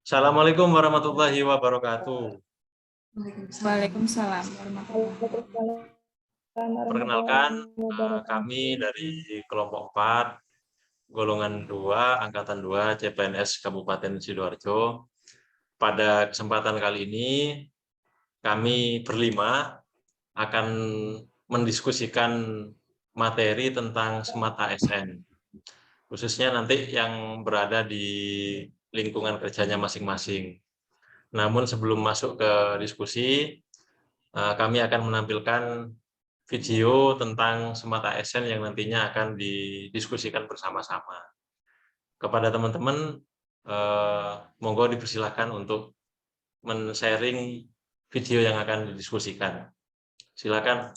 Assalamualaikum warahmatullahi wabarakatuh. Waalaikumsalam warahmatullahi Perkenalkan, wabarakatuh. kami dari kelompok 4, golongan 2, angkatan 2, CPNS Kabupaten Sidoarjo. Pada kesempatan kali ini, kami berlima akan mendiskusikan materi tentang Smart ASN. Khususnya nanti yang berada di lingkungan kerjanya masing-masing. Namun sebelum masuk ke diskusi, kami akan menampilkan video tentang Smart ASN yang nantinya akan didiskusikan bersama-sama. Kepada teman-teman, monggo dipersilahkan untuk men-sharing video yang akan didiskusikan. Silakan.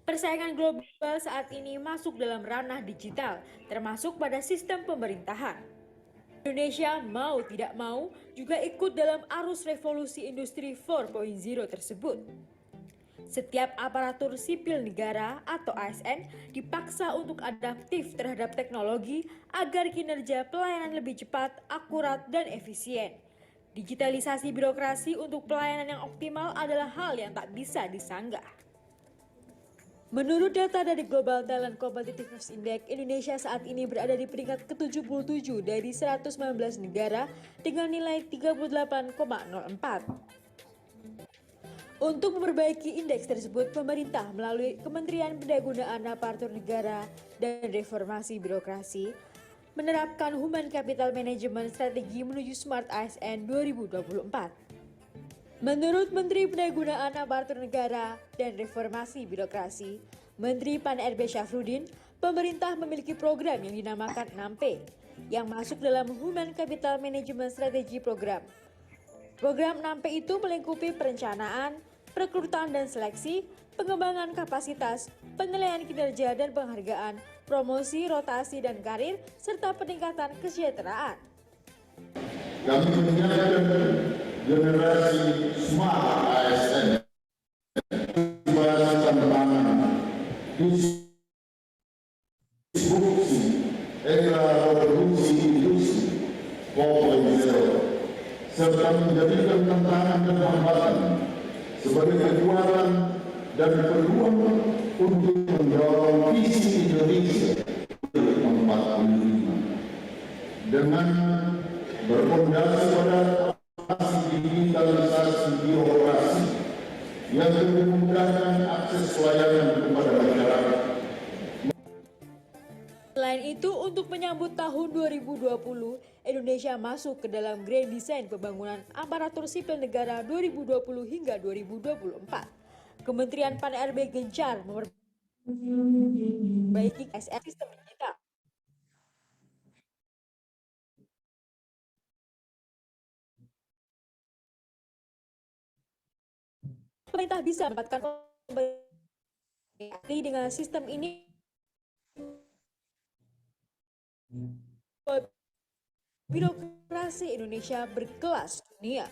Persaingan global saat ini masuk dalam ranah digital, termasuk pada sistem pemerintahan. Indonesia mau tidak mau juga ikut dalam arus revolusi industri 4.0 tersebut. Setiap aparatur sipil negara atau ASN dipaksa untuk adaptif terhadap teknologi agar kinerja pelayanan lebih cepat, akurat, dan efisien. Digitalisasi birokrasi untuk pelayanan yang optimal adalah hal yang tak bisa disanggah. Menurut data dari Global Talent Competitiveness Index, Indonesia saat ini berada di peringkat ke-77 dari 119 negara dengan nilai 38,04. Untuk memperbaiki indeks tersebut, pemerintah melalui Kementerian Pendayagunaan Aparatur Negara dan Reformasi Birokrasi menerapkan Human Capital Management Strategi menuju Smart ASN 2024. Menurut Menteri Pendayagunaan Aparatur Negara dan Reformasi Birokrasi, Menteri Pan-RB Syafruddin, pemerintah memiliki program yang dinamakan 6P, yang masuk dalam Human Capital Management Strategi Program. Program 6P itu melingkupi perencanaan, perekrutan dan seleksi, pengembangan kapasitas, penilaian kinerja dan penghargaan, promosi, rotasi dan karir, serta peningkatan kesejahteraan. Kami mengingatkan generasi Smart ASN bahasa tentang disrupsi era revolusi industri 4.0 serta menjadikan tantangan dan hambatan sebagai kekuatan dan peluang untuk mendorong visi Indonesia 2045 dengan berfondasi pada digitalisasi birokrasi yang memudahkan akses pelayanan kepada masyarakat. Selain itu, untuk menyambut tahun 2020, Indonesia masuk ke dalam Grand Design Pembangunan Aparatur Sipil Negara 2020 hingga 2024. Kementerian Pan-RB gencar memperbaiki ASN sistem digital. Pemerintah bisa mendapatkan dengan sistem ini birokrasi Indonesia berkelas dunia.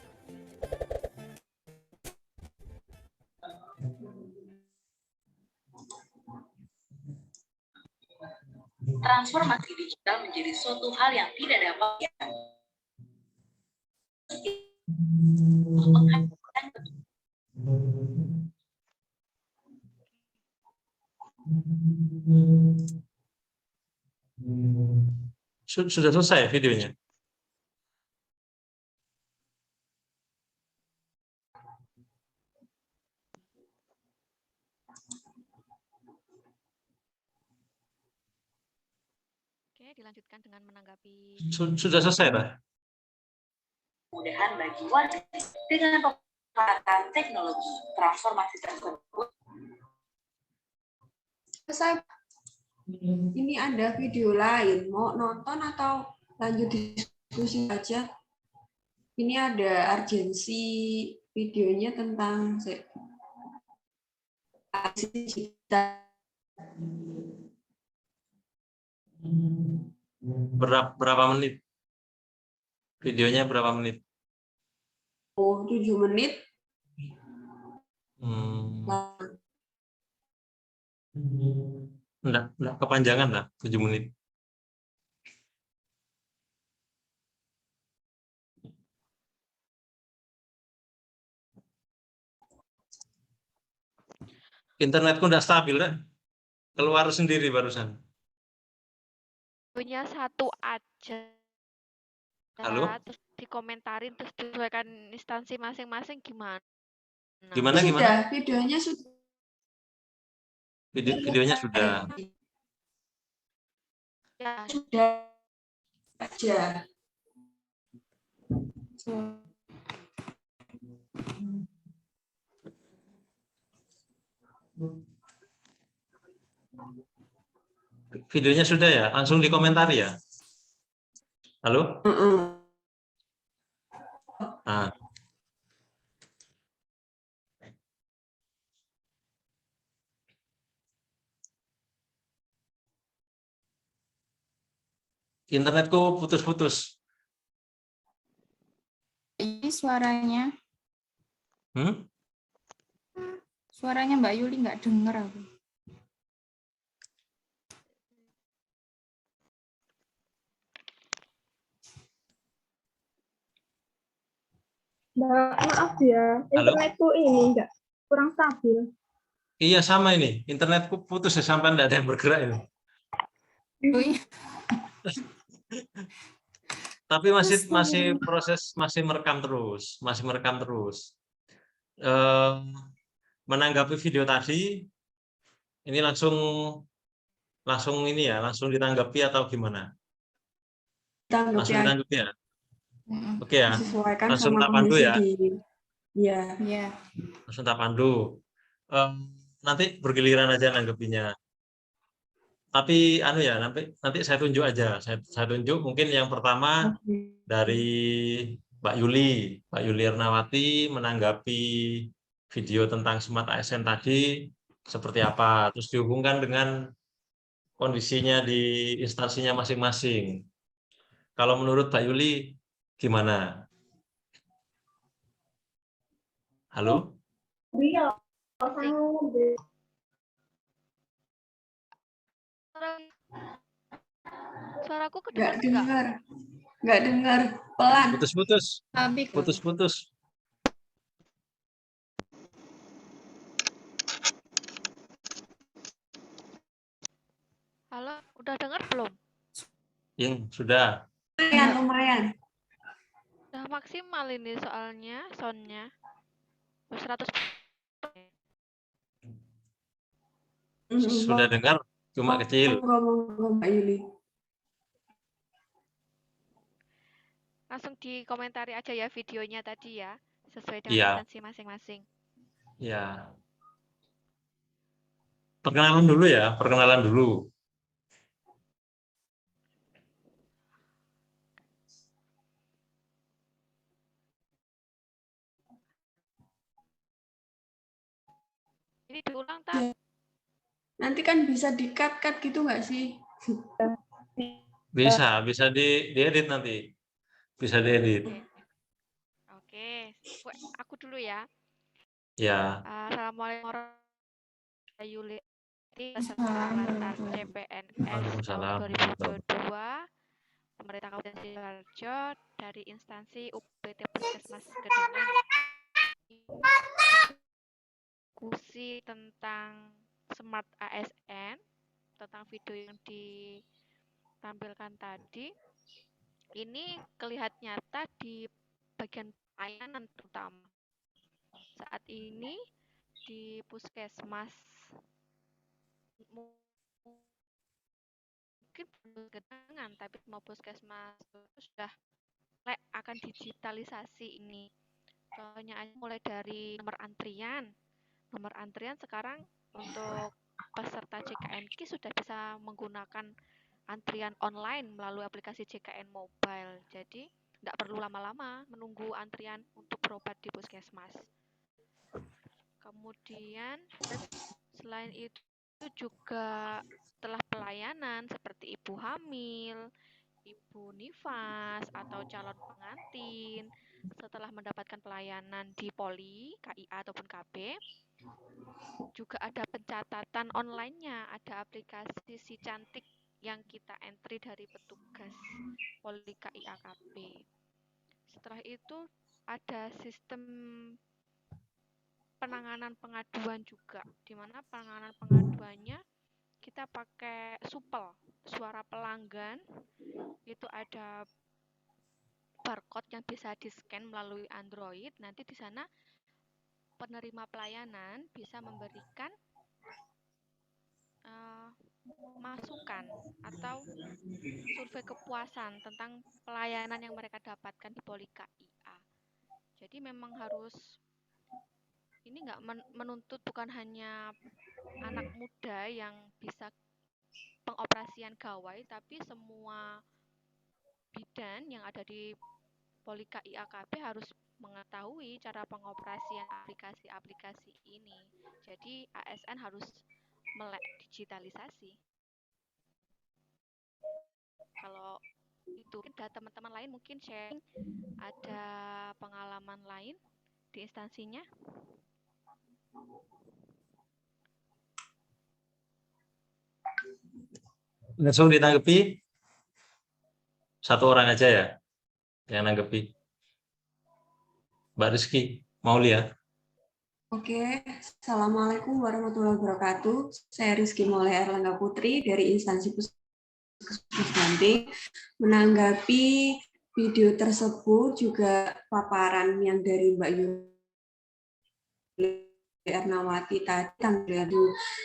Transformasi digital menjadi suatu hal yang tidak dapat Sudah selesai videonya? Oke, dilanjutkan dengan menanggapi. Sudah selesai, Pak? kemudahan bagi warga dengan pemanfaatan teknologi. Transformasi tersebut. Saya ini ada video lain, mau nonton atau lanjut diskusi aja? Ini ada urgensi videonya tentang digital. Berapa menit? Videonya berapa menit? Oh, 7 menit. Nah, Enggak kepanjangan lah 7 menit. Internetku udah stabil kan? Keluar sendiri barusan. Punya satu aja. Halo? Terus dikomentarin, terus disesuaikan instansi masing-masing gimana? Gimana? sudah, videonya sudah. Videonya sudah. Ya, Sudah aja. Videonya sudah ya? Langsung dikomentari ya? Halo? Nah, internetku putus-putus. Ini suaranya suaranya Mbak Yuli nggak denger aku. Mbak, maaf ya, Halo? internetku ini enggak kurang stabil. Iya sama ini, internetku putus ya sampai enggak ada yang bergerak ini. Oh, iya. Tapi masih proses, masih merekam terus. Menanggapi video tadi, ini langsung ini ya, langsung ditanggapi atau gimana? Langsung ditanggapi ya? Oke ya, Disesuaikan langsung sama tak pandu kondisi ya. Iya. Iya. Langsung tak pandu. Nanti bergiliran aja nanggapinya. Tapi anu ya, nanti saya tunjuk aja. Saya tunjuk mungkin yang pertama dari Mbak Yuli Ernawati menanggapi video tentang Smart ASN tadi seperti apa, terus dihubungkan dengan kondisinya di instansinya masing-masing. Kalau menurut Mbak Yuli gimana? Halo? suaraku Nggak kedengar nggak? dengar, pelan. Putus-putus. Tapi Putus-putus. Halo, udah dengar belum? Sudah. Lumayan. Udah maksimal ini soalnya soundnya 100. Sudah dengar, cuma kecil. Mbak Yuli. Langsung dikomentari aja ya videonya tadi ya, sesuai dengan Iya. instansi masing-masing. Ya. Perkenalan dulu ya, perkenalan dulu. Ini diulang tak? Nanti kan bisa di-cut gitu nggak sih? Bisa diedit nanti. Bisa diedit. Oke. Aku dulu ya. Ya. Assalamualaikum warahmatullahi Yuli. Perhelatan CPNS tahun 2022 Pemerintah Kabupaten Sidoarjo dari instansi UPT Puskesmas Gedangan diskusi tentang Smart ASN, tentang video yang ditampilkan tadi. Ini kelihatan nyata di bagian pelayanan terutama. Saat ini di puskesmas mungkin Gedangan, tapi semua puskesmas itu sudah akan digitalisasi ini. Contohnya aja mulai dari nomor antrian. Nomor antrian sekarang untuk peserta JKN-KI sudah bisa menggunakan antrian online melalui aplikasi JKN Mobile. Jadi tidak perlu lama-lama menunggu antrian untuk berobat di puskesmas. Kemudian selain itu juga setelah pelayanan seperti ibu hamil, ibu nifas, atau calon pengantin, setelah mendapatkan pelayanan di Poli, KIA ataupun KB, Juga ada pencatatan online-nya, ada aplikasi Si Cantik yang kita entry dari petugas Polika IAKP. Setelah itu ada sistem penanganan pengaduan juga, di mana penanganan pengaduannya kita pakai supel, suara pelanggan, itu ada barcode yang bisa di-scan melalui Android. Nanti di sana penerima pelayanan bisa memberikan masukan atau survei kepuasan tentang pelayanan yang mereka dapatkan di Polika IA. Jadi memang harus, ini nggak menuntut bukan hanya anak muda yang bisa pengoperasian gawai, tapi semua bidan yang ada di Polika IAKP harus mengetahui cara pengoperasian aplikasi-aplikasi ini. Jadi ASN harus melek digitalisasi. Kalau itu ada teman-teman lain mungkin sharing, ada pengalaman lain di instansinya. Langsung ditanggapi satu orang aja ya yang nanggapi. Mbak Rizky Maulia. Oke, Assalamualaikum warahmatullahi wabarakatuh. Saya Rizky Maulia Erlangga Putri dari instansi Puskesmas Banting. Menanggapi video tersebut juga paparan yang dari Mbak Yuli Ernawati tadi,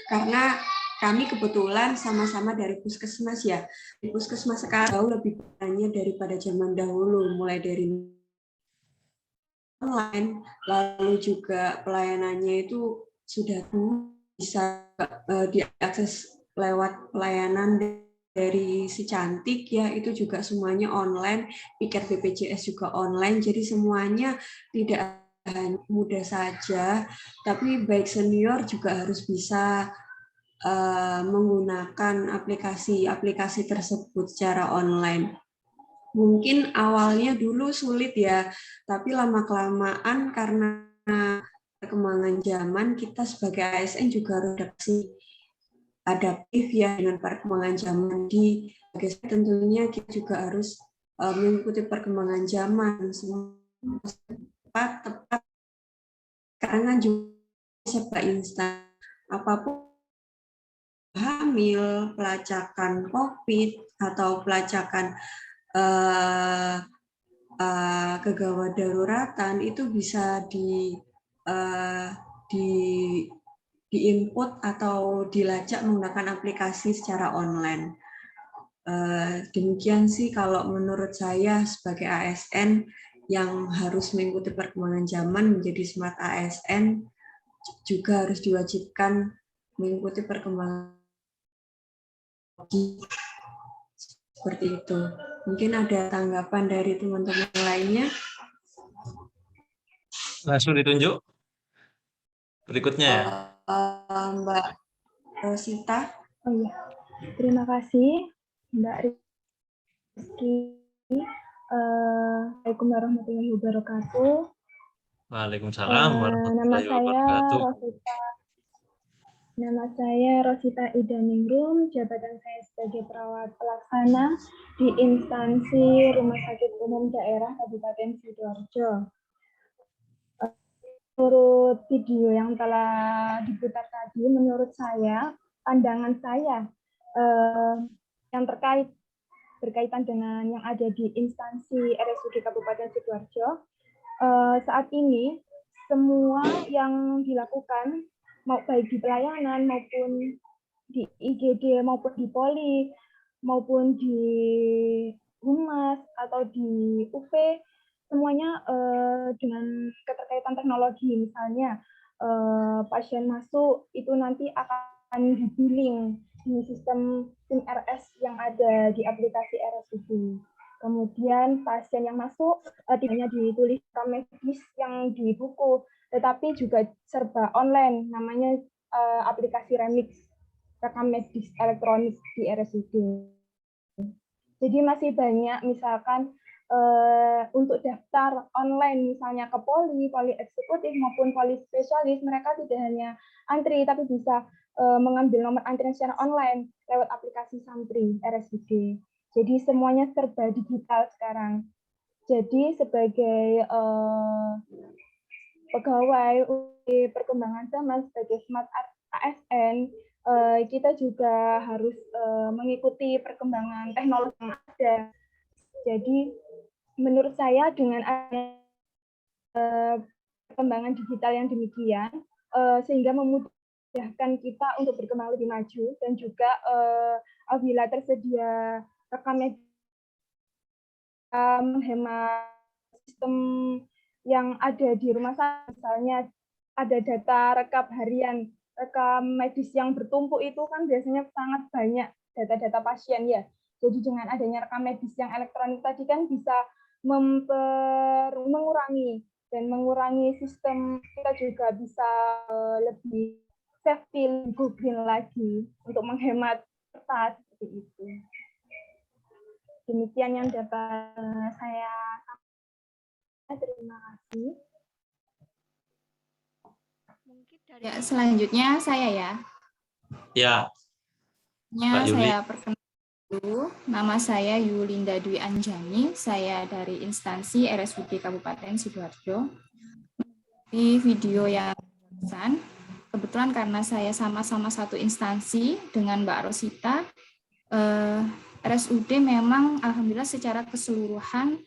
karena kami kebetulan sama-sama dari puskesmas ya. Di puskesmas sekarang jauh lebih banyak daripada zaman dahulu, mulai dari online, lalu juga pelayanannya itu sudah bisa diakses lewat pelayanan dari Si Cantik ya, itu juga semuanya online, piket BPJS juga online, jadi semuanya tidak mudah saja, tapi baik senior juga harus bisa menggunakan aplikasi-aplikasi tersebut secara online. Mungkin awalnya dulu sulit ya, tapi lama-kelamaan karena perkembangan zaman, kita sebagai ASN juga harus adaptif ya dengan perkembangan zaman. Tentunya kita juga harus mengikuti perkembangan zaman, semua tepat karena juga serba instan, apapun hamil, pelacakan COVID atau pelacakan kegawat daruratan itu bisa di input atau dilacak menggunakan aplikasi secara online. Demikian sih kalau menurut saya sebagai ASN yang harus mengikuti perkembangan zaman menjadi smart ASN juga harus diwajibkan mengikuti perkembangan seperti itu. Mungkin ada tanggapan dari teman-teman lainnya. Langsung ditunjuk berikutnya ya. Mbak Rosita. Oh iya, terima kasih Mbak Rizky. Assalamualaikum warahmatullahi wabarakatuh. Waalaikumsalam Nama warahmatullahi saya wabarakatuh. Rosita Ida Ningrum, jabatan saya sebagai perawat pelaksana di instansi Rumah Sakit Umum Daerah Kabupaten Sidoarjo. Menurut video yang telah diputar tadi, menurut saya, pandangan saya yang berkaitan dengan yang ada di instansi RSUD Kabupaten Sidoarjo, saat ini semua yang dilakukan, baik di pelayanan maupun di IGD maupun di Poli maupun di Humas atau di UP, semuanya dengan keterkaitan teknologi. Misalnya pasien masuk itu nanti akan di-billing di sistem SIM RS yang ada di aplikasi RSUD. Kemudian pasien yang masuk tidak hanya ditulis medis yang di buku, tetapi juga serba online, namanya aplikasi Remix, rekam medis elektronik di RSUD. Jadi masih banyak misalkan untuk daftar online misalnya ke poli eksekutif maupun poli spesialis, mereka tidak hanya antri tapi bisa mengambil nomor antrian secara online lewat aplikasi Santri RSUD. Jadi semuanya serba digital sekarang. Jadi sebagai pegawai perkembangan zaman sebagai smart ASN, kita juga harus mengikuti perkembangan teknologi yang ada. Jadi menurut saya dengan perkembangan digital yang demikian, sehingga memudahkan kita untuk berkembang lebih maju, dan juga apabila tersedia rekam media menghemat sistem yang ada di rumah sakit, misalnya ada data rekap harian, rekam medis yang bertumpuk itu kan biasanya sangat banyak data-data pasien ya. Jadi dengan adanya rekam medis yang elektronik tadi kan bisa mengurangi sistem, kita juga bisa lebih safety, go green lagi untuk menghemat kertas seperti itu. Demikian yang dapat saya sampaikan. Terima kasih. Mungkin dari Ya, selanjutnya saya ya. Ya, Mbak Yuli. Saya perkenalkan dulu. Nama saya Yulinda Dwi Anjani. Saya dari instansi RSUD Kabupaten Sidoarjo. Di video yang pesan, kebetulan karena saya sama-sama satu instansi dengan Mbak Rosita, RSUD memang alhamdulillah secara keseluruhan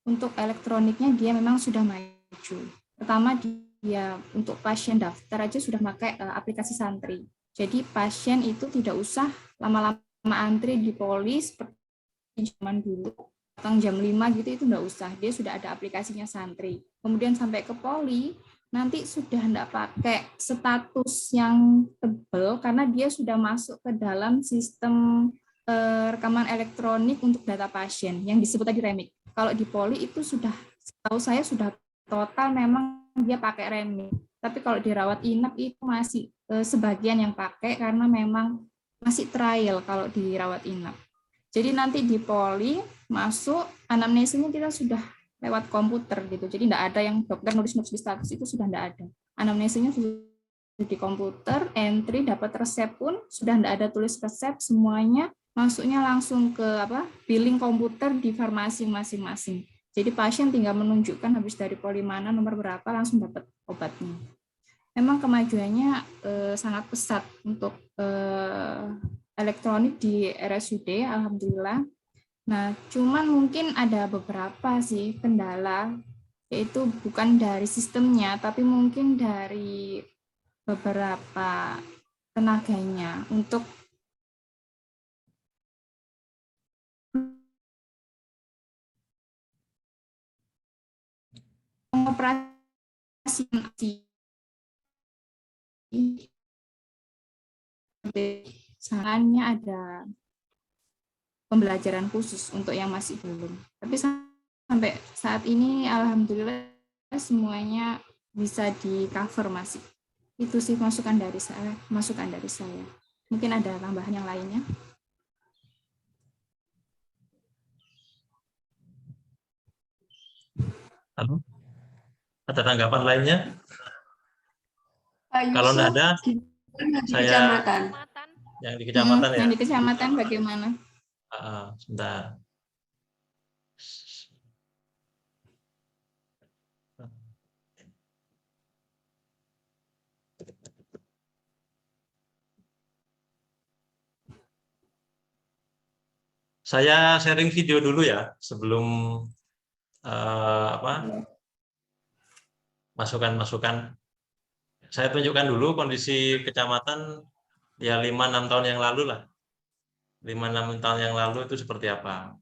untuk elektroniknya dia memang sudah maju. Pertama dia untuk pasien daftar aja sudah pakai aplikasi Santri. Jadi pasien itu tidak usah lama-lama antri di poli seperti zaman dulu. Datang jam 5 gitu itu enggak usah. Dia sudah ada aplikasinya Santri. Kemudian sampai ke poli nanti sudah enggak pakai status yang tebal karena dia sudah masuk ke dalam sistem rekaman elektronik untuk data pasien yang disebut tadi remik. Kalau di poli itu sudah, setahu saya sudah total memang dia pakai remik. Tapi kalau dirawat inap itu masih sebagian yang pakai karena memang masih trial kalau dirawat inap. Jadi nanti di poli masuk anamnesisnya kita sudah lewat komputer gitu. Jadi enggak ada yang dokter nulis-nulis di status itu sudah enggak ada. Anamnesisnya sudah di komputer, entry dapat resep pun sudah enggak ada tulis resep, semuanya masuknya langsung ke billing komputer di farmasi masing-masing. Jadi pasien tinggal menunjukkan habis dari poli mana, nomor berapa, langsung dapat obatnya. Memang kemajuannya sangat pesat untuk elektronik di RSUD, alhamdulillah. Nah, cuman mungkin ada beberapa sih kendala, yaitu bukan dari sistemnya, tapi mungkin dari beberapa tenaganya untuk operasi sarannya ada pembelajaran khusus untuk yang masih belum. Tapi sampai saat ini alhamdulillah semuanya bisa di cover masih. Itu sih masukan dari saya. Mungkin ada tambahan yang lainnya. Halo? Ada tanggapan lainnya? Pak Kalau Yusuf, enggak ada, gimana di saya kecamatan? yang di kecamatan ya. Yang di kecamatan bagaimana? Sebentar. Saya sharing video dulu ya sebelum masukan-masukan. Saya tunjukkan dulu kondisi kecamatan ya 5-6 tahun yang lalu lah. 5-6 tahun yang lalu itu seperti apa.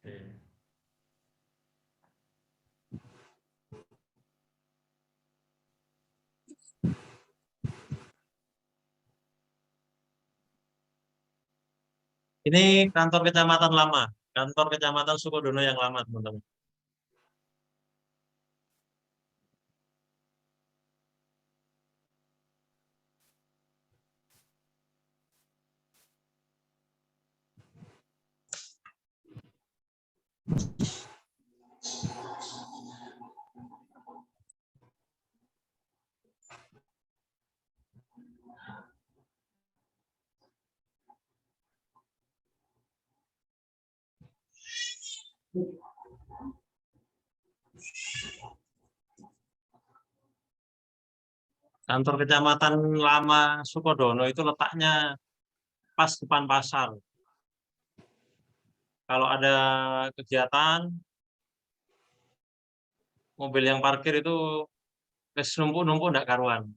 Oke. Ini kantor kecamatan lama, kantor kecamatan Sukodono yang lama, teman-teman. Kantor Kecamatan Lama Sukodono itu letaknya pas depan pasar. Kalau ada kegiatan, mobil yang parkir itu numpuk-numpuk enggak karuan.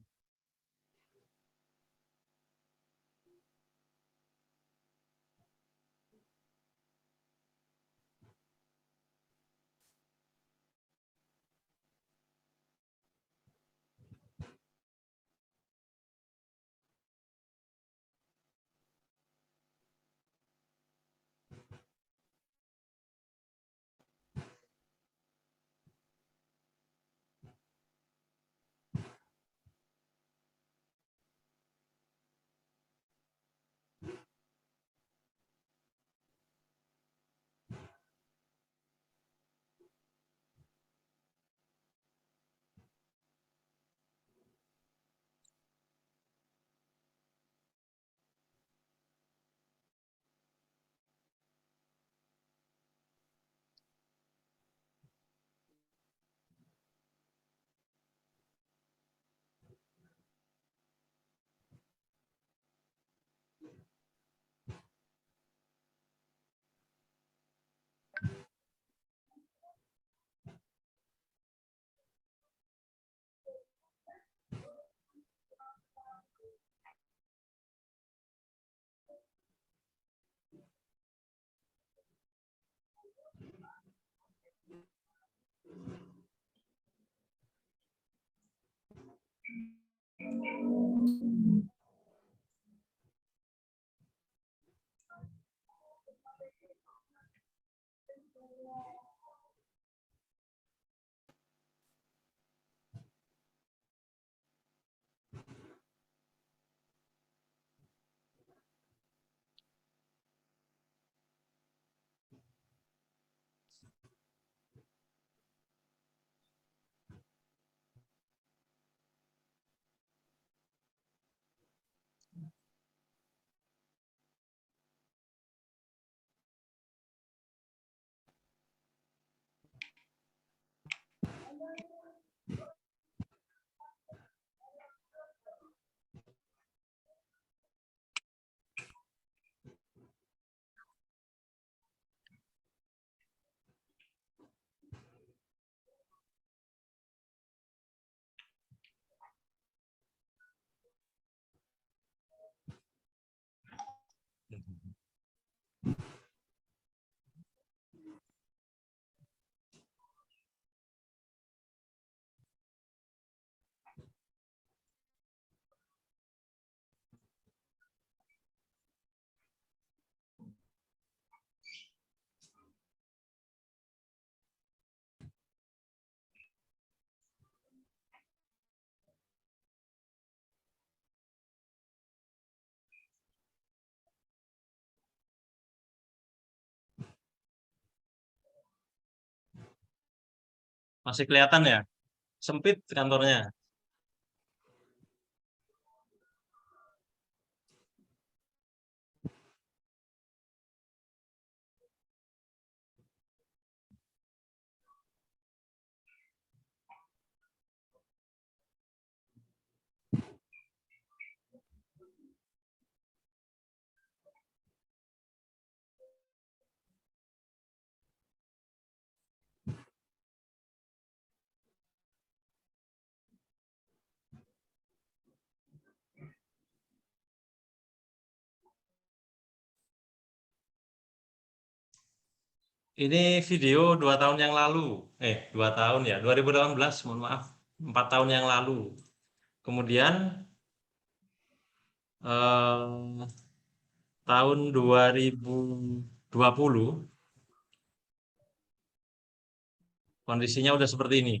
Masih kelihatan ya? Sempit kantornya. Ini video 2 tahun yang lalu. 2 tahun ya, 2018, mohon maaf. 4 tahun yang lalu. Kemudian tahun 2020 kondisinya udah seperti ini.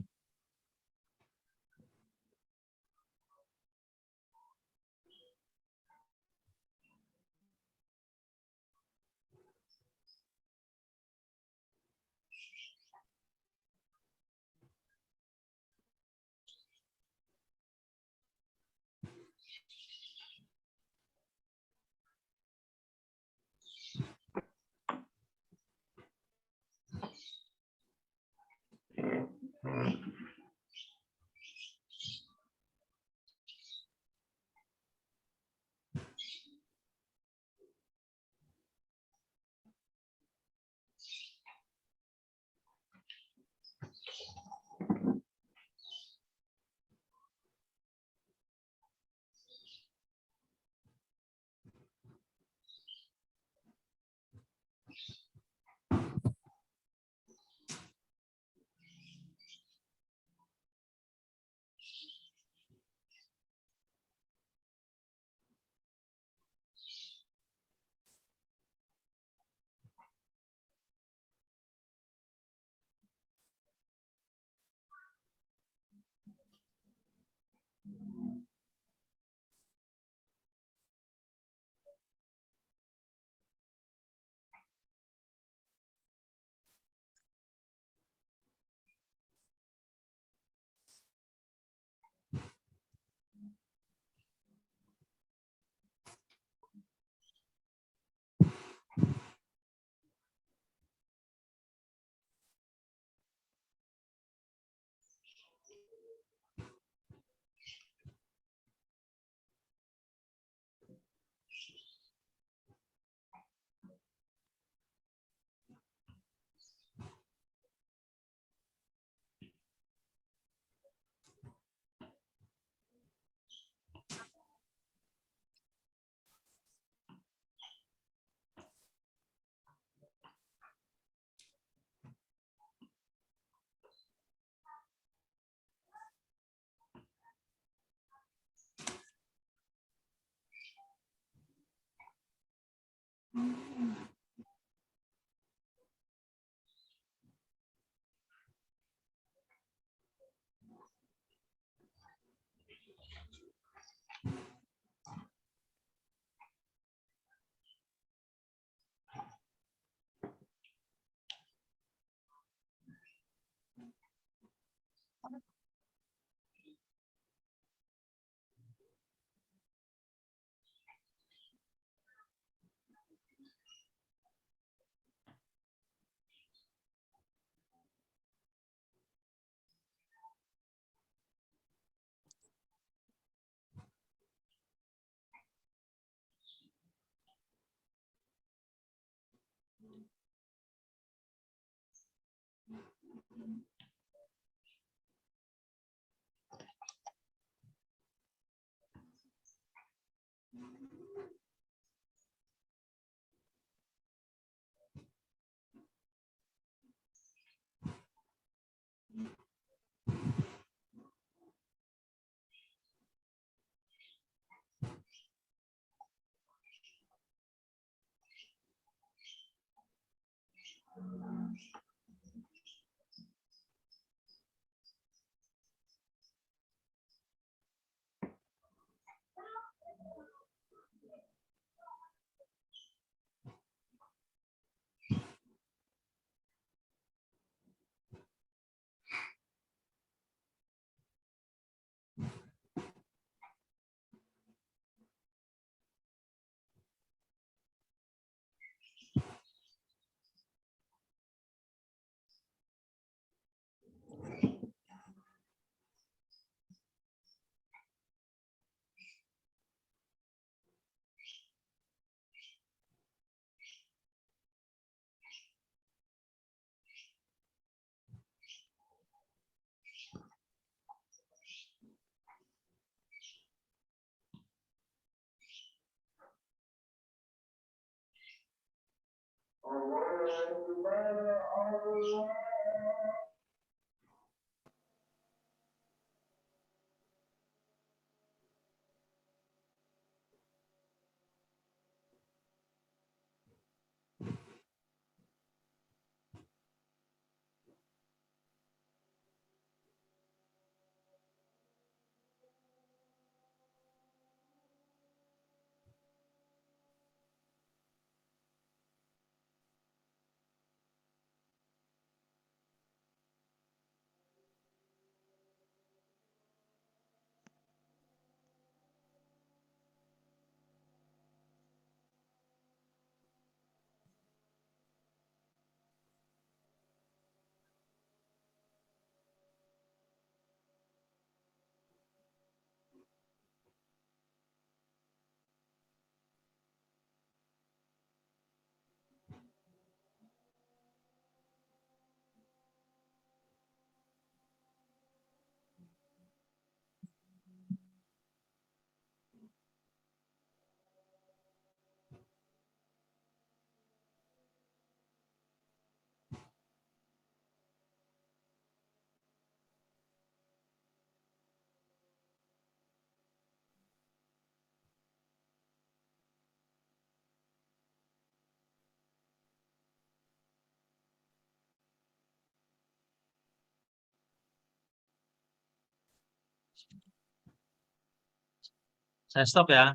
Saya stop ya.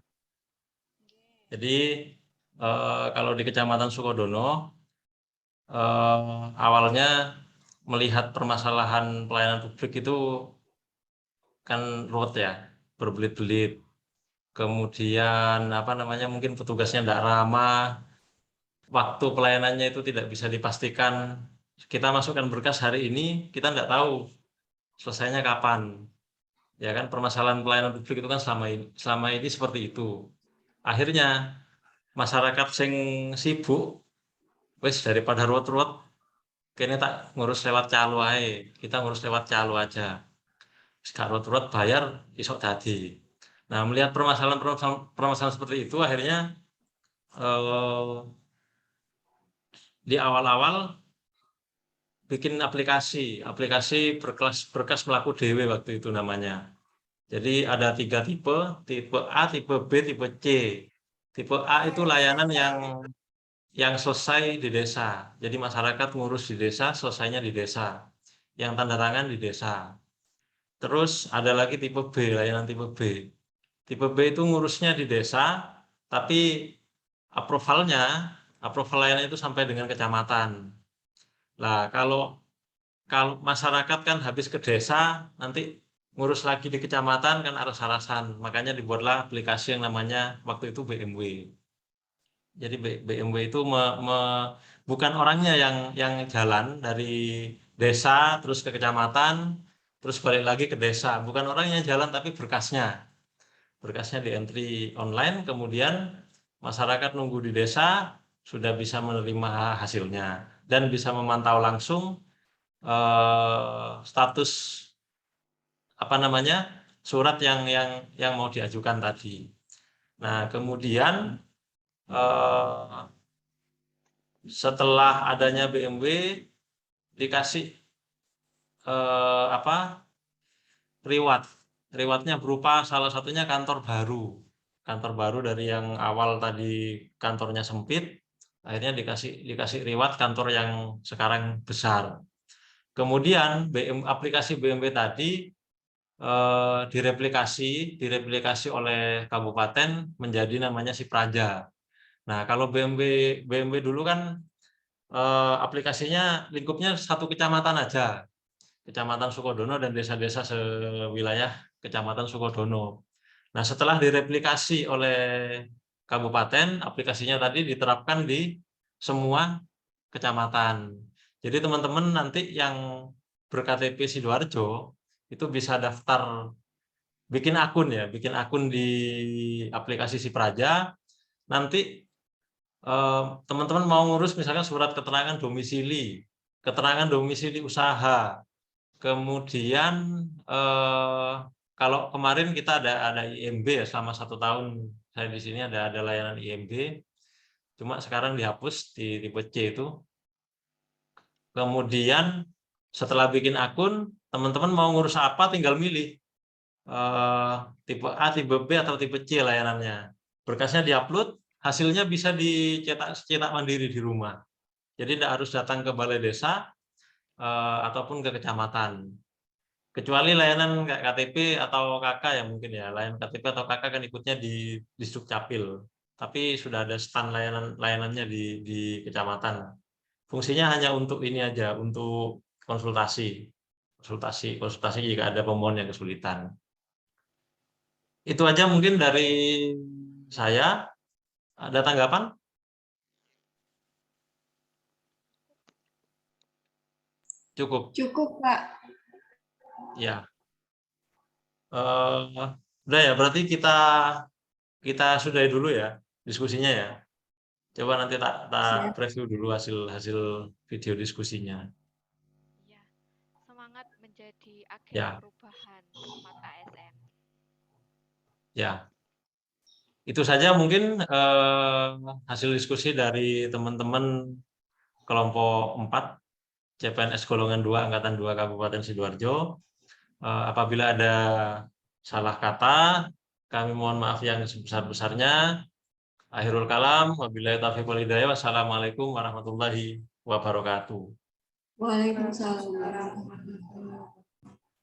Jadi kalau di Kecamatan Sukodono awalnya melihat permasalahan pelayanan publik itu kan ruwet ya, berbelit-belit. Kemudian apa namanya, mungkin petugasnya tidak ramah, waktu pelayanannya itu tidak bisa dipastikan. Kita masukkan berkas hari ini, kita tidak tahu selesainya kapan. Ya kan, permasalahan pelayanan publik itu kan selama ini seperti itu. Akhirnya masyarakat sing sibuk, wis daripada ruwet-ruwet, kene tak ngurus lewat calo ae. Kita ngurus lewat calo aja. Gak ruwet-ruwet bayar isok dadi. Nah, melihat permasalahan seperti itu, akhirnya di awal-awal bikin aplikasi berkas melaku dewe waktu itu namanya. Jadi ada 3 tipe, tipe A, tipe B, tipe C. Tipe A itu layanan yang selesai di desa. Jadi masyarakat ngurus di desa, selesainya di desa. Yang tanda tangan di desa. Terus ada lagi tipe B, layanan tipe B. Tipe B itu ngurusnya di desa, tapi approval layanan itu sampai dengan kecamatan. Nah, kalau masyarakat kan habis ke desa, nanti ngurus lagi di kecamatan kan aras-arasan. Makanya dibuatlah aplikasi yang namanya waktu itu BMW. Jadi BMW itu bukan orangnya yang jalan dari desa terus ke kecamatan, terus balik lagi ke desa. Bukan orangnya jalan tapi berkasnya. Berkasnya di entry online, kemudian masyarakat nunggu di desa sudah bisa menerima hasilnya dan bisa memantau langsung status surat yang mau diajukan tadi. Nah, kemudian setelah adanya BMW dikasih rewardnya berupa salah satunya kantor baru dari yang awal tadi kantornya sempit, akhirnya dikasih reward kantor yang sekarang besar. Kemudian aplikasi BMW tadi direplikasi oleh kabupaten menjadi namanya Sipraja. Nah, kalau BMW dulu kan aplikasinya lingkupnya satu kecamatan aja, Kecamatan Sukodono dan desa-desa sewilayah Kecamatan Sukodono. Nah, setelah direplikasi oleh kabupaten, aplikasinya tadi diterapkan di semua kecamatan. Jadi teman-teman nanti yang ber-KTP Sidoarjo itu bisa daftar, bikin akun di aplikasi Sipraja. Nanti teman-teman mau ngurus misalkan surat keterangan domisili usaha. Kemudian kalau kemarin kita ada IMB ya, selama 1 tahun saya di sini ada layanan IMB, cuma sekarang dihapus di tipe C itu. Kemudian setelah bikin akun, teman-teman mau ngurus apa tinggal milih tipe A, tipe B atau tipe C layanannya. Berkasnya diupload, hasilnya bisa dicetak mandiri di rumah. Jadi tidak harus datang ke balai desa ataupun ke kecamatan. Kecuali layanan kayak KTP atau KK ya mungkin ya. Layanan KTP atau KK kan ikutnya di Dukcapil. Tapi sudah ada stand layanannya di kecamatan. Fungsinya hanya untuk ini aja, untuk konsultasi jika ada pemohon yang kesulitan. Itu aja mungkin dari saya. Ada tanggapan? Cukup. Cukup, Pak. Ya. Udah ya, berarti kita sudahi dulu ya diskusinya ya. Coba nanti tak preview dulu hasil video diskusinya. Ya, semangat menjadi agen perubahan umat ASN. Ya. Itu saja mungkin hasil diskusi dari teman-teman kelompok 4 CPNS golongan 2 Angkatan 2 Kabupaten Sidoarjo. Apabila ada salah kata, kami mohon maaf yang sebesar-besarnya. Akhirul kalam, wabillahi taufiq wal hidayah. Wassalamualaikum warahmatullahi wabarakatuh. Waalaikumsalam warahmatullahi wabarakatuh.